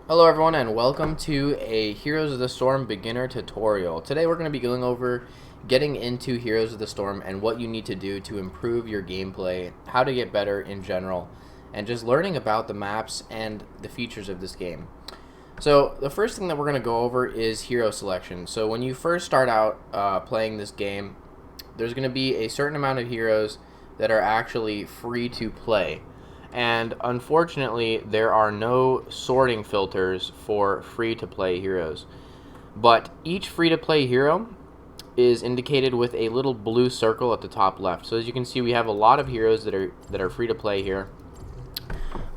Hello everyone and welcome to a Heroes of the Storm beginner tutorial. Today we're going to be going over getting into Heroes of the Storm and what you need to do to improve your gameplay, how to get better in general, and just learning about the maps and the features of this game. So the first thing that we're going to go over is hero selection. So when you first start out playing this game, there's going to be a certain amount of heroes that are actually free to play. And unfortunately, there are no sorting filters for free-to-play heroes. But each free-to-play hero is indicated with a little blue circle at the top left. So as you can see, we have a lot of heroes that are free-to-play here.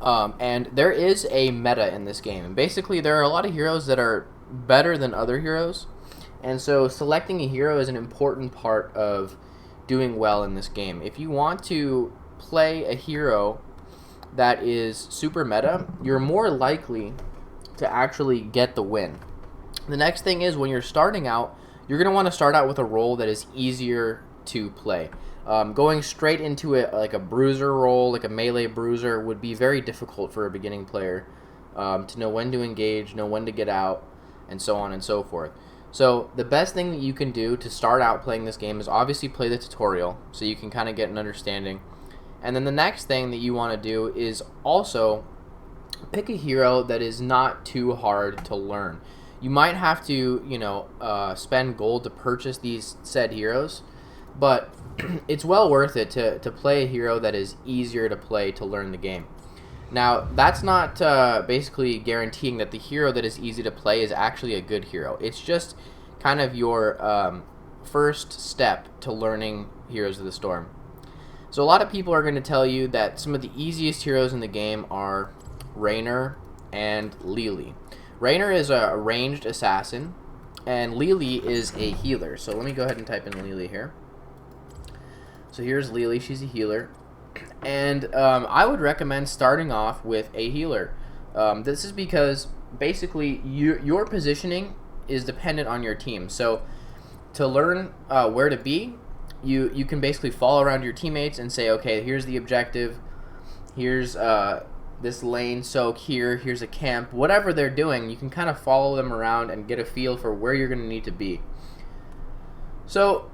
And there is a meta in this game. And basically, there are a lot of heroes that are better than other heroes. And so selecting a hero is an important part of doing well in this game. If you want to play a hero that is super meta, you're more likely to actually get the win. The next thing is when you're starting out, you're going to want to start out with a role that is easier to play. Going straight into it like a bruiser role, like a melee bruiser, would be very difficult for a beginning player to know when to engage, know when to get out, and so on and so forth. So the best thing that you can do to start out playing this game is obviously play the tutorial so you can kind of get an understanding. And then the next thing that you want to do is also pick a hero that is not too hard to learn. You might have to, spend gold to purchase these said heroes, but it's well worth it to play a hero that is easier to play to learn the game. Now, that's not basically guaranteeing that the hero that is easy to play is actually a good hero. It's just kind of your first step to learning Heroes of the Storm. So a lot of people are going to tell you that some of the easiest heroes in the game are Raynor and Lily. Raynor is a ranged assassin, and Lily is a healer. So let me go ahead and type in Lily here. So here's Lily, she's a healer. And I would recommend starting off with a healer. This is because basically your positioning is dependent on your team. So to learn where to be, you can basically follow around your teammates and say, okay, here's the objective, here's this lane soak here, here's a camp, whatever they're doing, you can kind of follow them around and get a feel for where you're going to need to be. So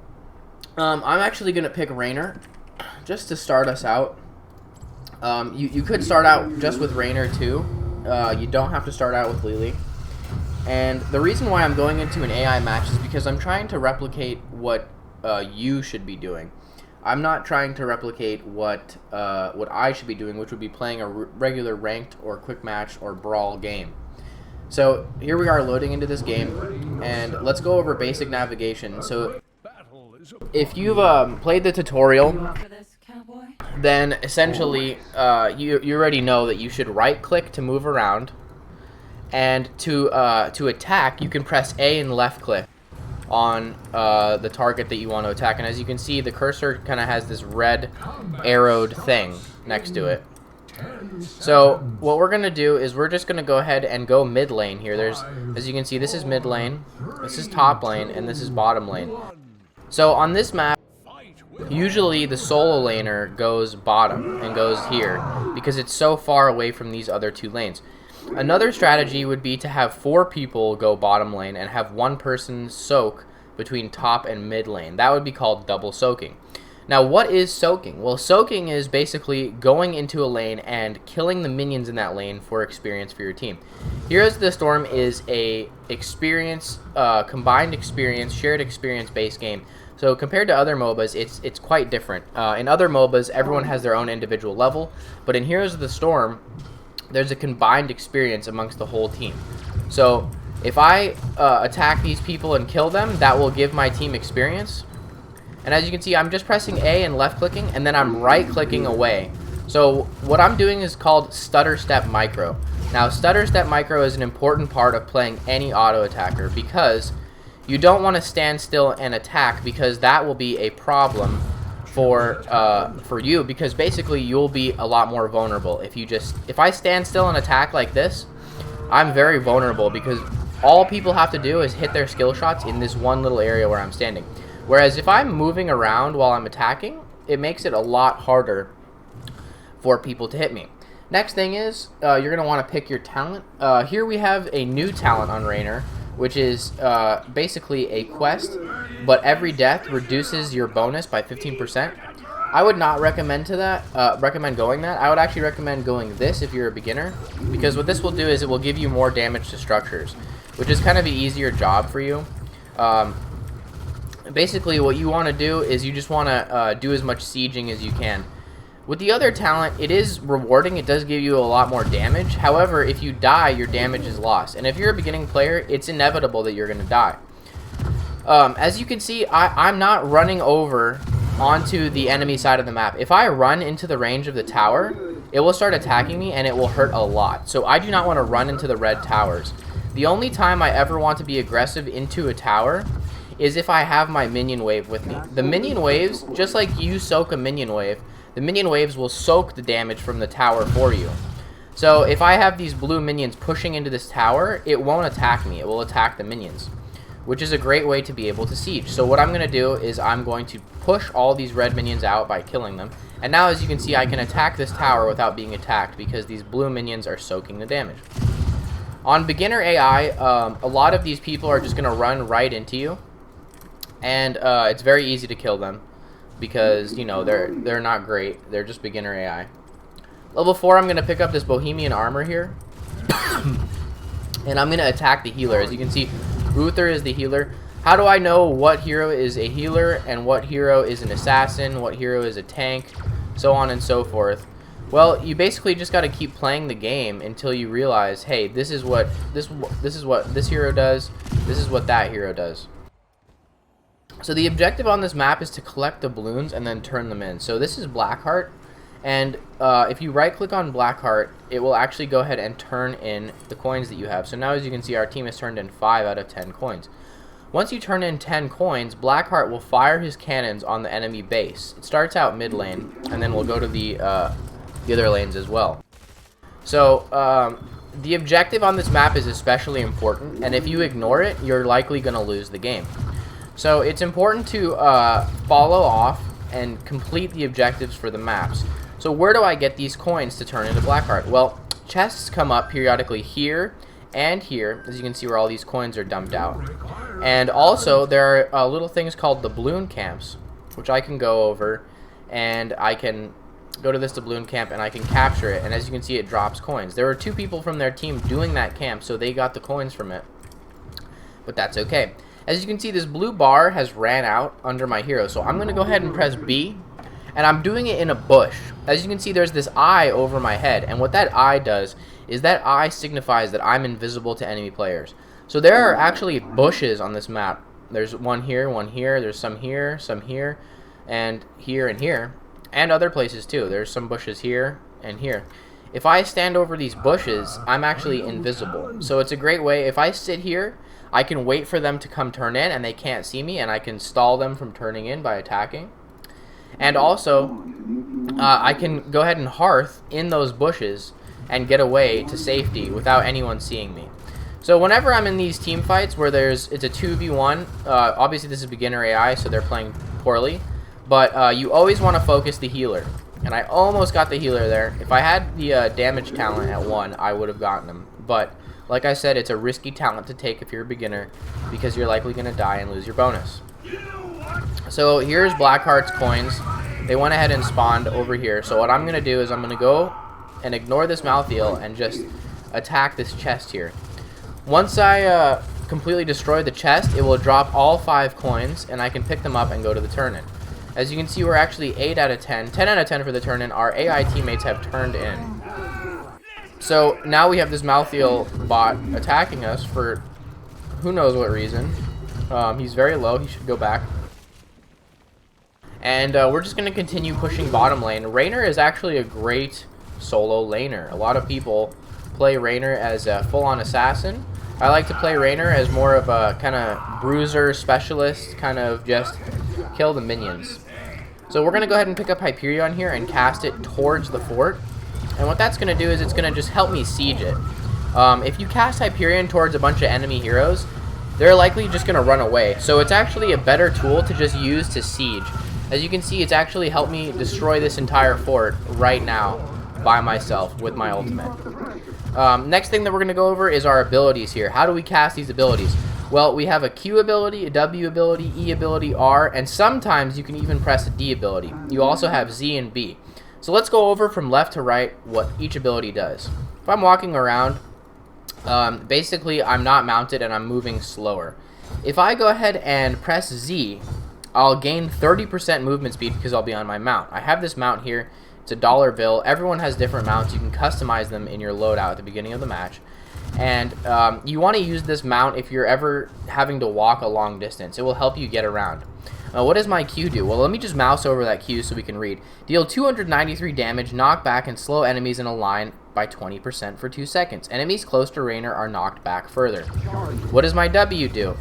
I'm actually going to pick Raynor just to start us out. You could start out just with Raynor too. You don't have to start out with Lily. And the reason why I'm going into an AI match is because I'm trying to replicate what you should be doing. I'm not trying to replicate what I should be doing, which would be playing a regular ranked or quick match or brawl game. So here we are loading into this game, and let's go over basic navigation. So if you've played the tutorial, then essentially you already know that you should right click to move around, and to attack you can press A and left click on the target that you want to attack. And as you can see, the cursor kind of has this red arrowed thing next to it. So what we're going to do is we're just going to go ahead and go mid lane here. As you can see, this is mid lane, this is top lane, and this is bottom lane. So on this map, usually the solo laner goes bottom and goes here because it's so far away from these other two lanes. Another strategy would be to have 4 people go bottom lane and have 1 person soak between top and mid lane. That would be called double soaking. Now, what is soaking? Well, soaking is basically going into a lane and killing the minions in that lane for experience for your team. Heroes of the Storm is a combined experience, shared experience based game. So compared to other MOBAs, it's quite different. In other MOBAs, everyone has their own individual level, but in Heroes of the Storm, there's a combined experience amongst the whole team. So if I attack these people and kill them, that will give my team experience. And as you can see, I'm just pressing A and left clicking, and then I'm right clicking away. So what I'm doing is called stutter step micro. Now stutter step micro is an important part of playing any auto attacker because you don't want to stand still and attack, because that will be a problem for you, because basically you'll be a lot more vulnerable if I stand still and attack like this. I'm very vulnerable because all people have to do is hit their skill shots in this one little area where I'm standing. Whereas if I'm moving around while I'm attacking, it makes it a lot harder for people to hit me. Next thing is you're going to want to pick your talent. Here we have a new talent on Raynor, which is basically a quest, but every death reduces your bonus by 15%. I would not recommend going that. I would actually recommend going this if you're a beginner, because what this will do is it will give you more damage to structures, which is kind of an easier job for you. Basically, what you want to do is you just want to do as much sieging as you can. With the other talent, it is rewarding. It does give you a lot more damage. However, if you die, your damage is lost. And if you're a beginning player, it's inevitable that you're going to die. As you can see, I'm not running over onto the enemy side of the map. If I run into the range of the tower, it will start attacking me and it will hurt a lot. So I do not want to run into the red towers. The only time I ever want to be aggressive into a tower is if I have my minion wave with me. The minion waves, just like you soak a minion wave, the minion waves will soak the damage from the tower for you. So if I have these blue minions pushing into this tower, it won't attack me. It will attack the minions, which is a great way to be able to siege. So what I'm going to do is I'm going to push all these red minions out by killing them. And now, as you can see, I can attack this tower without being attacked because these blue minions are soaking the damage. On beginner AI, a lot of these people are just going to run right into you. And it's very easy to kill them, because, you know, they're not great. They're just beginner AI. Level 4, I'm going to pick up this Bohemian Armor here. And I'm going to attack the healer. As you can see, Uther is the healer. How do I know what hero is a healer and what hero is an assassin, what hero is a tank, so on and so forth? Well, you basically just got to keep playing the game until you realize, hey, this is what this hero does, this is what that hero does. So the objective on this map is to collect doubloons and then turn them in. So this is Blackheart, and if you right click on Blackheart, it will actually go ahead and turn in the coins that you have. So now, as you can see, our team has turned in 5 out of 10 coins. Once you turn in 10 coins, Blackheart will fire his cannons on the enemy base. It starts out mid lane, and then we'll go to the other lanes as well. So the objective on this map is especially important, and if you ignore it, you're likely going to lose the game. So it's important to follow off and complete the objectives for the maps. So where do I get these coins to turn into Blackheart? Well, chests come up periodically here and here, as you can see where all these coins are dumped out. And also there are little things called doubloon camps, which I can go over, and I can go to this doubloon camp and I can capture it. And as you can see, it drops coins. There were 2 people from their team doing that camp, so they got the coins from it. But that's okay. As you can see, this blue bar has ran out under my hero, so I'm going to go ahead and press B, and I'm doing it in a bush. As you can see, there's this eye over my head, and what that eye does is that eye signifies that I'm invisible to enemy players. So there are actually bushes on this map. There's one here, there's some here, and here, and other places too. There's some bushes here and here. If I stand over these bushes, I'm actually invisible. So it's a great way. If I sit here, I can wait for them to come turn in and they can't see me, and I can stall them from turning in by attacking. And also, I can go ahead and hearth in those bushes and get away to safety without anyone seeing me. So whenever I'm in these team fights where it's a 2v1, obviously this is beginner AI, so they're playing poorly, but you always want to focus the healer. And I almost got the healer there. If I had the damage talent at 1, I would have gotten him. But like I said, it's a risky talent to take if you're a beginner, because you're likely going to die and lose your bonus. So here's Blackheart's coins. They went ahead and spawned over here. So what I'm going to do is I'm going to go and ignore this Malthael and just attack this chest here. Once I completely destroy the chest, it will drop all 5 coins, and I can pick them up and go to the turn-in. As you can see, we're actually 8 out of 10. 10 out of 10 for the turn-in. Our AI teammates have turned in. So now we have this Malthael bot attacking us for who knows what reason. He's very low. He should go back. And we're just going to continue pushing bottom lane. Raynor is actually a great solo laner. A lot of people play Raynor as a full-on assassin. I like to play Raynor as more of a kind of bruiser specialist, kind of just kill the minions. So we're going to go ahead and pick up Hyperion here and cast it towards the fort. And what that's going to do is it's going to just help me siege it. If you cast Hyperion towards a bunch of enemy heroes, they're likely just going to run away. So it's actually a better tool to just use to siege. As you can see, it's actually helped me destroy this entire fort right now by myself with my ultimate. Next thing that we're going to go over is our abilities here. How do we cast these abilities? Well, we have a Q ability, a W ability, E ability, R, and sometimes you can even press a D ability. You also have Z and B. So let's go over from left to right what each ability does. If I'm walking around, basically I'm not mounted and I'm moving slower. If I go ahead and press Z, I'll gain 30% movement speed because I'll be on my mount. I have this mount here. It's a dollar bill. Everyone has different mounts. You can customize them in your loadout at the beginning of the match. And you want to use this mount if you're ever having to walk a long distance. It will help you get around. What does my Q do? Well, let me just mouse over that Q so we can read. Deal 293 damage, knock back, and slow enemies in a line by 20% for 2 seconds. Enemies close to Rainer are knocked back further. What does my W do?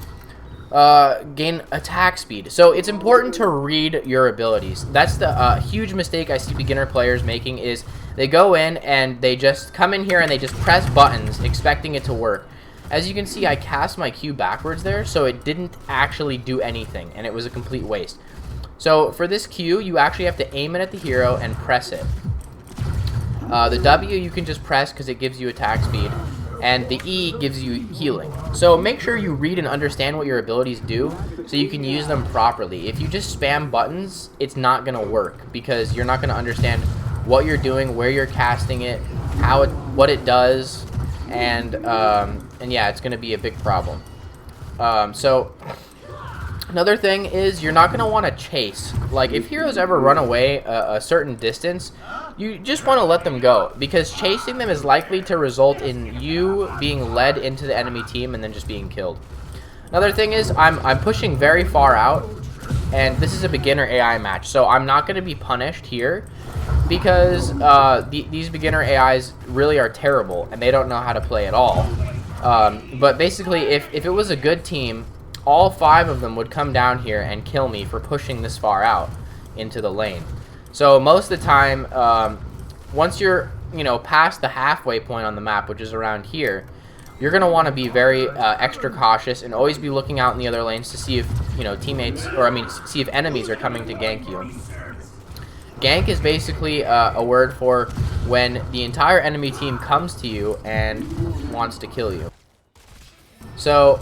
Gain attack speed. So it's important to read your abilities. That's the huge mistake I see beginner players making, is they go in and they just come in here and they just press buttons expecting it to work. As you can see, I cast my Q backwards there, so it didn't actually do anything, and it was a complete waste. So for this Q, you actually have to aim it at the hero and press it. The W you can just press because it gives you attack speed, and the E gives you healing. So make sure you read and understand what your abilities do so you can use them properly. If you just spam buttons, it's not going to work because you're not going to understand what you're doing, where you're casting it, what it does, and yeah, it's going to be a big problem. So another thing is you're not going to want to chase. Like, if heroes ever run away a certain distance, you just want to let them go, because chasing them is likely to result in you being led into the enemy team and then just being killed. Another thing is I'm pushing very far out, and this is a beginner AI match, so I'm not going to be punished here because these beginner AIs really are terrible and they don't know how to play at all. But basically, if it was a good team, all 5 of them would come down here and kill me for pushing this far out into the lane. So most of the time, once you're past the halfway point on the map, which is around here, you're going to want to be very extra cautious and always be looking out in the other lanes to see if see if enemies are coming to gank you. Gank is basically a word for when the entire enemy team comes to you and wants to kill you. So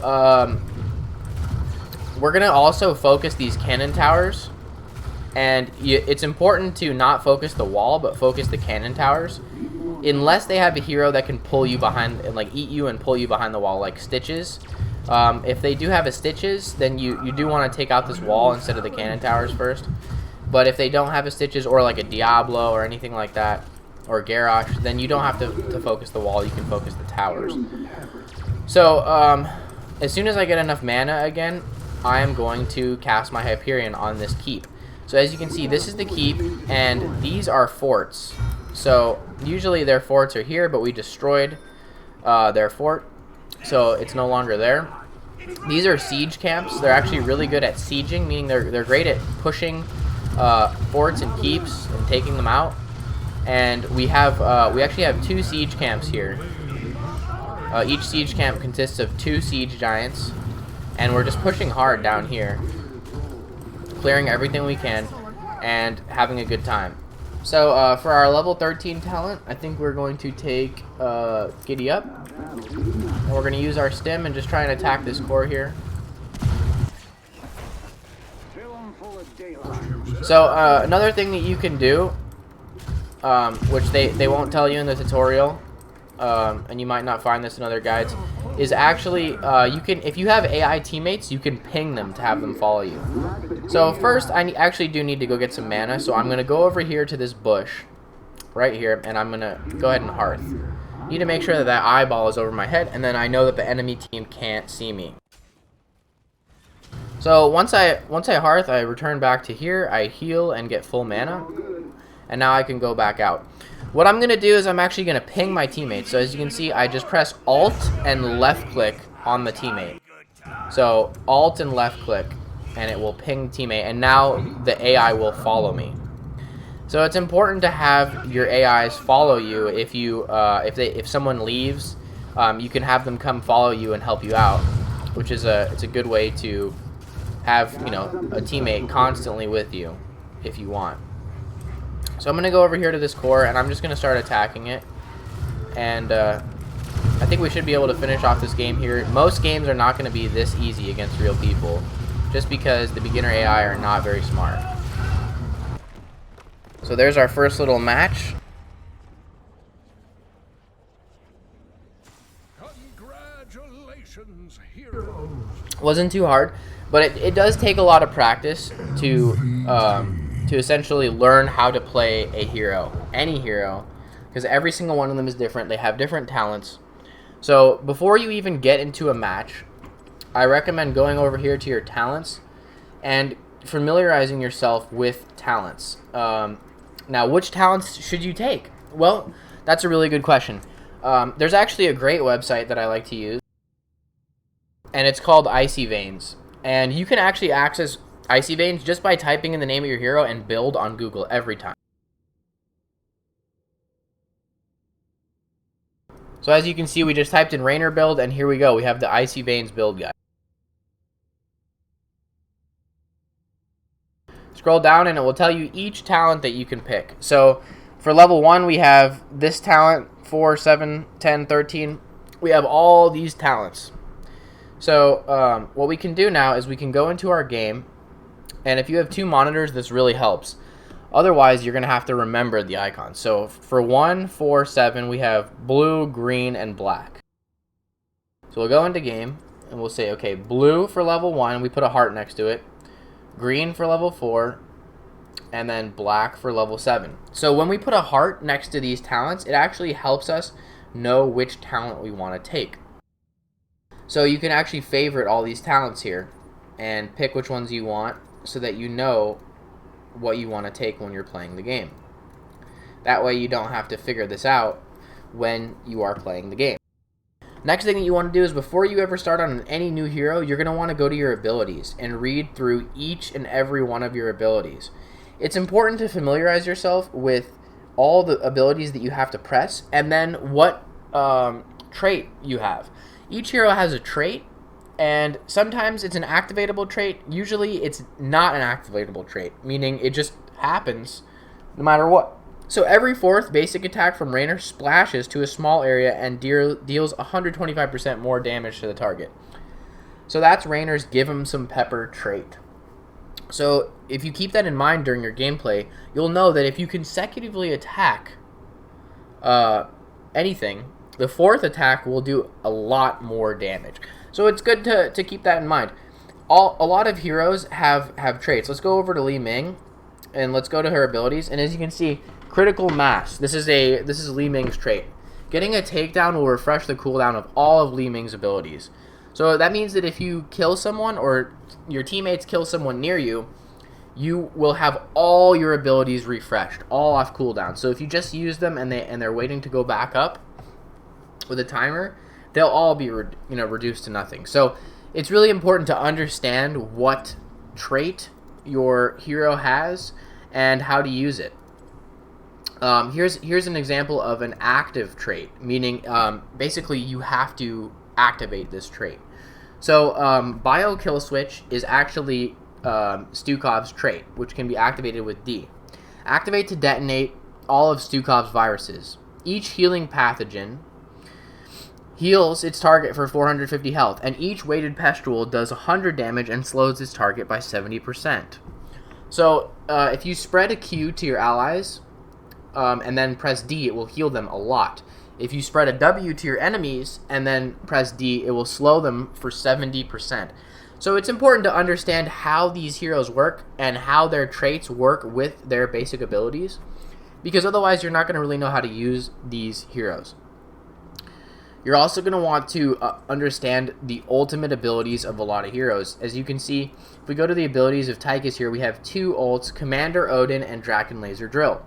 we're going to also focus these cannon towers, and it's important to not focus the wall but focus the cannon towers, unless they have a hero that can pull you behind and like eat you and pull you behind the wall, like Stitches. If they do have a Stitches, then you do want to take out this wall instead of the cannon towers first. But if they don't have a Stitches, or like a Diablo or anything like that, or Garrosh, then you don't have to focus the wall, you can focus the towers. So as soon as I get enough mana again, I am going to cast my Hyperion on this keep. So as you can see, this is the keep, and these are forts. So usually their forts are here, but we destroyed their fort, so it's no longer there. These are siege camps. They're actually really good at sieging, meaning they're great at pushing forts and keeps and taking them out. And we actually have 2 siege camps here. Each siege camp consists of 2 siege giants, and we're just pushing hard down here, clearing everything we can and having a good time. So for our level 13 talent, I think we're going to take Giddy Up, and we're going to use our stim and just try and attack this core here. So another thing that you can do, which they won't tell you in the tutorial, and you might not find this in other guides, is actually you can, if you have AI teammates, you can ping them to have them follow you. So first, I actually do need to go get some mana, so I'm going to go over here to this bush right here, and I'm going to go ahead and hearth. Need to make sure that eyeball is over my head, and then I know that the enemy team can't see me. So once I hearth, I return back to here, I heal and get full mana, and now I can go back out. What I'm going to do is I'm actually going to ping my teammates. So as you can see, I just press Alt and left click on the teammate. So Alt and left click, and it will ping the teammate, and now the AI will follow me. So it's important to have your AIs follow you. If someone leaves, you can have them come follow you and help you out, which is it's a good way to have a teammate constantly with you if you want. So I'm going to go over here to this core, and I'm just going to start attacking it. And I think we should be able to finish off this game here. Most games are not going to be this easy against real people, just because the beginner AI are not very smart. So there's our first little match. Congratulations, heroes. Wasn't too hard, but it does take a lot of practice to essentially learn how to play a hero, any hero, because every single one of them is different. They have different talents. So before you even get into a match, I recommend going over here to your talents and familiarizing yourself with talents. Now, which talents should you take? Well, that's a really good question. There's actually a great website that I like to use, and it's called Icy Veins. And you can actually access Icy Veins just by typing in the name of your hero and build on Google every time. So as you can see, we just typed in Rainer build, and here we go. We have the Icy Veins build guide. Scroll down and it will tell you each talent that you can pick. So for level 1, we have this talent, 4, 7, 10, 13. We have all these talents. So what we can do now is we can go into our game, and if you have 2 monitors, this really helps. Otherwise, you're going to have to remember the icons. So for 1, 4, 7, we have blue, green, and black. So we'll go into game, and we'll say, okay, blue for level 1, we put a heart next to it. Green for level 4, and then black for level 7. So when we put a heart next to these talents, it actually helps us know which talent we want to take. So you can actually favorite all these talents here and pick which ones you want so that you know what you want to take when you're playing the game. That way you don't have to figure this out when you are playing the game. Next thing that you want to do is before you ever start on any new hero, you're going to want to go to your abilities and read through each and every one of your abilities. It's important to familiarize yourself with all the abilities that you have to press and then what trait you have. Each hero has a trait, and sometimes it's an activatable trait. Usually it's not an activatable trait, meaning it just happens no matter what. So every 4th basic attack from Rainer splashes to a small area and deals 125% more damage to the target. So that's Rainer's Give 'em Some Pepper trait. So if you keep that in mind during your gameplay, you'll know that if you consecutively attack anything, the 4th attack will do a lot more damage. So it's good to keep that in mind. A lot of heroes have traits. Let's go over to Li Ming, and let's go to her abilities. And as you can see, critical mass. This is Li Ming's trait. Getting a takedown will refresh the cooldown of all of Li Ming's abilities. So that means that if you kill someone or your teammates kill someone near you, you will have all your abilities refreshed, all off cooldown. So if you just use them and they're waiting to go back up with a timer, they'll all be reduced to nothing. So it's really important to understand what trait your hero has and how to use it. Here's an example of an active trait, meaning basically you have to activate this trait. So Bio Kill Switch is actually Stukov's trait, which can be activated with D. Activate to detonate all of Stukov's viruses. Each healing pathogen heals its target for 450 health, and each weighted pustule does 100 damage and slows its target by 70%. So if you spread a Q to your allies and then press D, it will heal them a lot. If you spread a W to your enemies and then press D, it will slow them for 70%. So it's important to understand how these heroes work and how their traits work with their basic abilities, because otherwise you're not going to really know how to use these heroes. You're also going to want to understand the ultimate abilities of a lot of heroes. As you can see, if we go to the abilities of Tychus here, we have 2 ults, Commander Odin and Draken Laser Drill.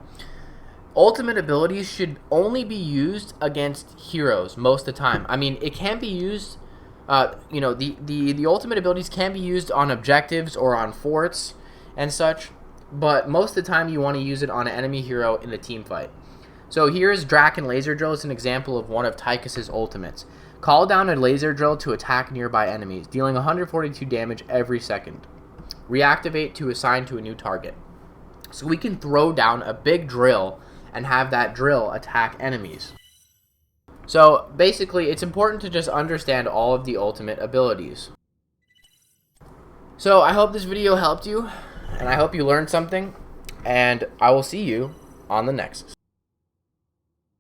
Ultimate abilities should only be used against heroes most of the time. I mean, it can be used, the ultimate abilities can be used on objectives or on forts and such, but most of the time you want to use it on an enemy hero in a team fight. So here's Draken Laser Drill. It's an example of one of Tychus's ultimates. Call down a laser drill to attack nearby enemies, dealing 142 damage every second. Reactivate to assign to a new target. So we can throw down a big drill and have that drill attack enemies. So basically, it's important to just understand all of the ultimate abilities. So I hope this video helped you, and I hope you learned something, and I will see you on the next.